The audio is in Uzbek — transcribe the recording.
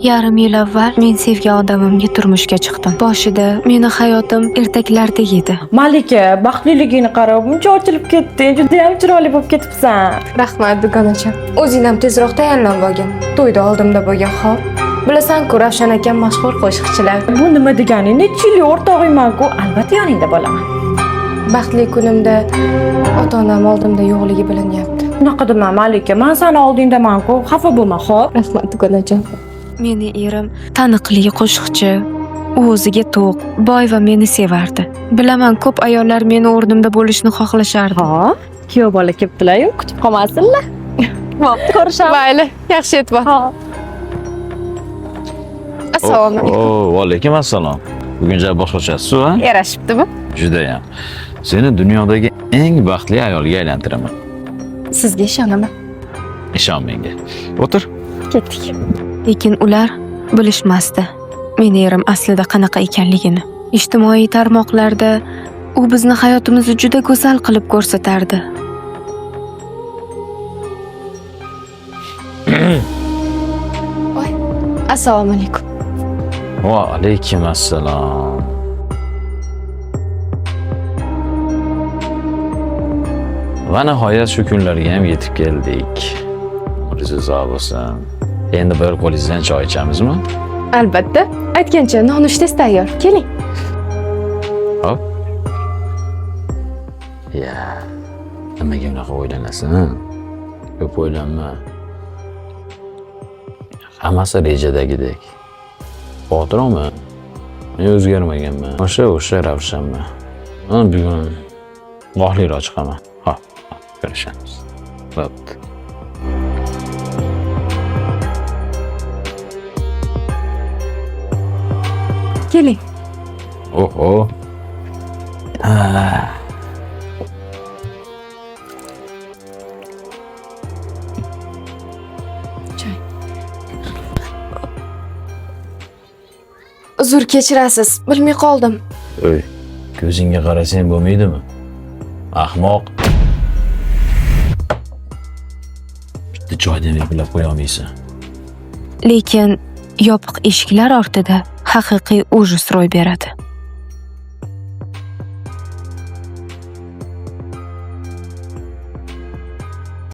Yarim yil avval men sevgan odamimga turmushga chiqdim. Boshida meni hayotim ertaklardek edi. Malika, baxtliligingni qarab, buncha ochilib ketding. Juda ham chiroyli bo'lib ketibsan. Rahmat dugonacham. O'zing ham tezroq tayyorlanib olgin. To'yda oldimda bo'lgan hol. Bilasan-ku, Ravshan akam mashhur qo'shiqchilar. Bu nima deganing? Necha yillik o'rtog'ingman-ku, albatta yoningda bo'laman. Baxtli kunimda ota-onam oldimda yo'qligi bilinyapti. Unaqa dema Malika, men seni oldingdaman-ku, xafa bo'lma, xo'p? Rahmat dugonacham. Meni erim taniqli qo'shiqchi, u o'ziga to'q, boy va meni sevardi. Bilaman, ko'p ayollar meni o'rnimda bo'lishni xohlashardi. Ha, kuyov bola kelibdilar-yu, kutib qolmasinlar. Bo'pti, ko'rishamiz. Mayli, yaxshi yetib bor. Assalomu alaykum. Va alaykum assalom. Bugun ja boshqachasiz, ha? Yarashibdimi? Juda ham. Seni dunyodagi eng baxtli ayolga aylantiraman. Sizga ishonaman. Ishon menga. O'tir. Ketdik. Lekin ular bilishmasdi meni erim aslida qanaqa ekanligini. Ijtimoiy tarmoqlarda u bizni hayotimizni juda go'zal qilib ko'rsatardi. Voy, assalomu alaykum. Va alaykum assalom. Va nihoyat shu kunlarga ham yetib keldik. Umringiz bo'lsin. Endi bir qo'lingizdan choy ichamizmi? Albatta. Aytgancha nonushtangiz tayyor. Keling. Hop. Ya, nimaga unaqa o'ylanasan? Ko'p o'ylanma. Hammasi rejadagidek. Xotirmi? Men o'zgarmaganman. O'sha Ravshanman. Men bugun vohliroq chiqaman. Hop, ko'rishamiz. Bo'pti. Keling. Oho. Choy. Uzr kechirasiz. Bilmay qoldim. Oy, ko'zingga qarasang bo'lmaydimi? Ahmoq. Bitta choy demay bilib qo'ya olmaysan. Lekin yopiq eshiklar ortida haqiqiy ujus ro'y beradi.